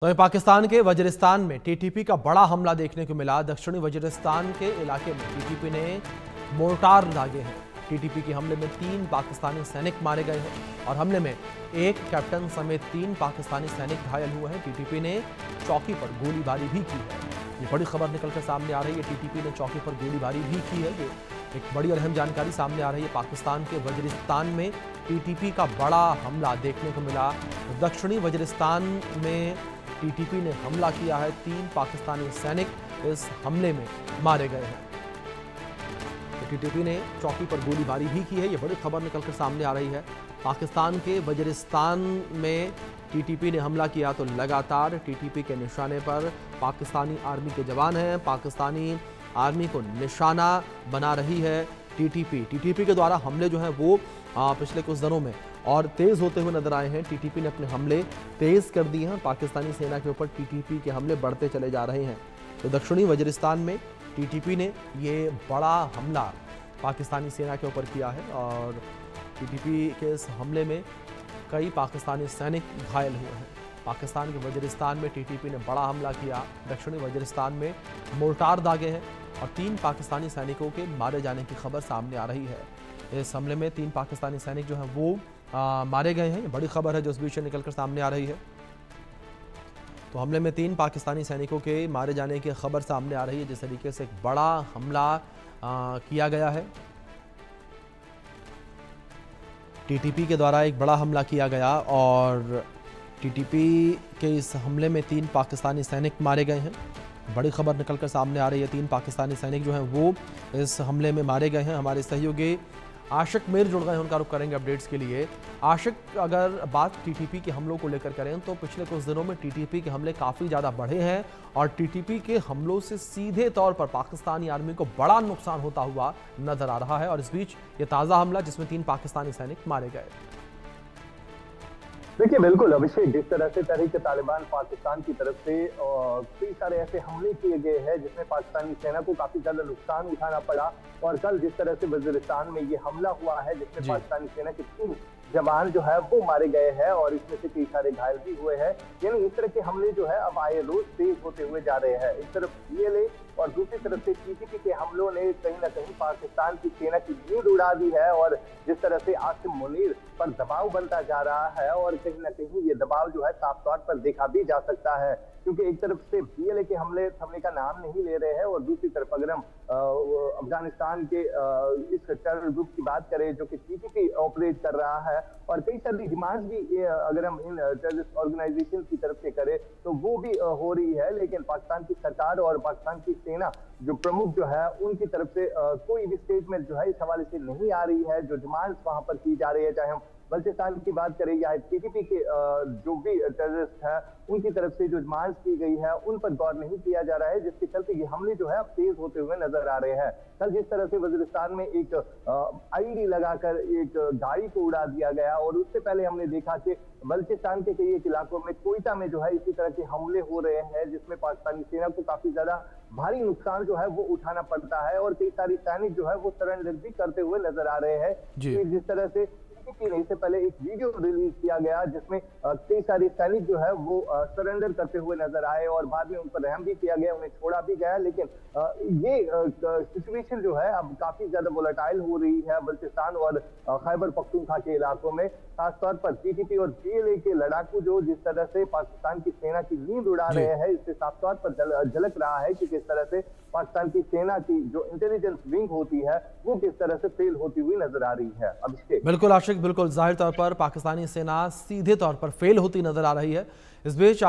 तो पाकिस्तान के वजीरिस्तान में टीटीपी का बड़ा हमला देखने को मिला। दक्षिणी वजीरिस्तान के इलाके में टीटीपी ने मोर्टार दागे हैं। टीटीपी के हमले में 3 पाकिस्तानी सैनिक मारे गए हैं और हमले में एक कैप्टन समेत 3 पाकिस्तानी सैनिक घायल हुए हैं। टीटीपी ने चौकी पर गोलीबारी भी की है। ये बड़ी खबर निकलकर सामने आ रही है। टीटीपी ने चौकी पर गोलीबारी भी की है। ये एक बड़ी और अहम जानकारी सामने आ रही है। पाकिस्तान के वजीरिस्तान में टीटीपी का बड़ा हमला देखने को मिला। दक्षिणी वजीरिस्तान में टीटीपी ने हमला किया है। 3 पाकिस्तानी सैनिक इस हमले में मारे गए हैं। तो टीटीपी ने चौकी पर गोलीबारी भी की है। ये बड़ी खबर निकलकर सामने आ रही है। पाकिस्तान के वजीरिस्तान में टीटीपी ने हमला किया तो लगातार टीटीपी के निशाने पर पाकिस्तानी आर्मी के जवान हैं। पाकिस्तानी आर्मी को निशाना बना रही है टीटीपी के द्वारा हमले जो हैं वो पिछले कुछ दिनों में और तेज़ होते हुए नजर आए हैं। टीटीपी ने अपने हमले तेज़ कर दिए हैं। पाकिस्तानी सेना के ऊपर टीटीपी के हमले बढ़ते चले जा रहे हैं। तो दक्षिणी वजीरिस्तान में टीटीपी ने ये बड़ा हमला पाकिस्तानी सेना के ऊपर किया है और टीटीपी के इस हमले में कई पाकिस्तानी सैनिक घायल हुए हैं। पाकिस्तान के वजीरिस्तान में टीटीपी ने बड़ा हमला किया। दक्षिणी वजीरिस्तान में मोर्टार दागे हैं और 3 पाकिस्तानी सैनिकों के मारे जाने की खबर सामने आ रही है। इस हमले में 3 पाकिस्तानी सैनिक जो हैं वो मारे गए हैं। ये बड़ी खबर है जो इस बीच से निकलकर सामने आ रही है। तो हमले में 3 पाकिस्तानी सैनिकों के मारे जाने की खबर सामने आ रही है। जिस तरीके से एक बड़ा हमला किया गया है, टीटीपी के द्वारा एक बड़ा हमला किया गया और टीटीपी के इस हमले में 3 पाकिस्तानी सैनिक मारे गए हैं। बड़ी खबर निकलकर सामने आ रही है। 3 पाकिस्तानी सैनिक जो हैं वो इस हमले में मारे गए हैं। हमारे सहयोगी आशिक मीर जुड़ गए हैं, उनका रुख करेंगे अपडेट्स के लिए। आशिक, अगर बात टीटीपी के हमलों को लेकर करें तो पिछले कुछ दिनों में टीटीपी के हमले काफ़ी ज़्यादा बढ़े हैं और टीटीपी के हमलों से सीधे तौर पर पाकिस्तानी आर्मी को बड़ा नुकसान होता हुआ नजर आ रहा है। और इस बीच ये ताज़ा हमला जिसमें 3 पाकिस्तानी सैनिक मारे गए। देखिए, बिल्कुल अभिषेक, जिस तरह से तहरीक तालिबान पाकिस्तान की तरफ से कई सारे ऐसे हमले किए गए हैं जिसमें पाकिस्तानी सेना को काफी ज्यादा नुकसान उठाना पड़ा और कल जिस तरह से वजीरिस्तान में ये हमला हुआ है जिसमें पाकिस्तानी सेना के 3 जवान जो है वो मारे गए हैं और इसमें से कई सारे घायल भी हुए हैं। यानी इस तरह के हमले जो है अब आए रोज तेज होते हुए जा रहे हैं। एक तरफ पीएलए और दूसरी तरफ से टीटीपी के हमलों ने कहीं ना कहीं पाकिस्तान की सेना की नींद उड़ा दी है और जिस तरह से आसिम मुनीर पर दबाव बनता जा रहा है और कहीं ना कहीं ये दबाव जो है साफ तौर पर देखा भी जा सकता है, क्योंकि एक तरफ से पीएलए के हमले थमने का नाम नहीं ले रहे हैं और दूसरी तरफ अगर हम अफगानिस्तान के इस टेरर ग्रुप की बात करें जो कि टीटीपी ऑपरेट कर रहा है और कई सारी डिमांड्स भी अगर हम इन टेररिस्ट ऑर्गेनाइजेशन की तरफ से करें तो वो भी हो रही है, लेकिन पाकिस्तान की सरकार और पाकिस्तान की सेना जो प्रमुख जो है उनकी तरफ से कोई भी स्टेटमेंट जो है इस हवाले से नहीं आ रही है। जो डिमांड्स वहां पर की जा रही है, चाहे हम बल्चिस्तान की बात करें या टीटीपी के जो भी टेररिस्ट है उनकी तरफ से जो डिमांड्स की गई है उन पर गौर नहीं किया जा रहा है, जिसके चलते ये हमले जो है अब तेज होते हुए नजर आ रहे हैं। कल जिस तरह से वजीरिस्तान में एक आईडी लगाकर एक गाड़ी को उड़ा दिया गया और उससे पहले हमने देखा कि बल्चिस्तान के कई इलाकों में कोयटा में जो है इसी तरह के हमले हो रहे हैं जिसमें पाकिस्तानी सेना को काफी ज्यादा भारी नुकसान जो है वो उठाना पड़ता है और कई सारी सैनिक जो है वो सरेंडर भी करते हुए नजर आ रहे हैं। जिस तरह से इससे पहले एक वीडियो रिलीज किया गया जिसमें कई सारे सैनिक जो है वो सरेंडर करते हुए नजर आए और बाद में उन पर रहम भी किया गया, उन्हें छोड़ा भी गया। लेकिन ये सिचुएशन जो है अब काफी ज्यादा वोलेटाइल हो रही है बल्चिस्तान और खैबर पख्तूनख्वा के इलाकों में, खासतौर पर टीटीपी और पीएलए के लड़ाकू जो जिस तरह से पाकिस्तान की सेना की नींद उड़ा रहे हैं, इससे साफ तौर पर झलक रहा है कि किस तरह से पाकिस्तान की सेना की जो इंटेलिजेंस विंग होती है वो किस तरह से फेल होती हुई नजर आ रही है। अभिषेक, बिल्कुल आशिक, बिल्कुल जाहिर तौर पर पाकिस्तानी सेना सीधे तौर पर फेल होती नजर आ रही है। इस बीच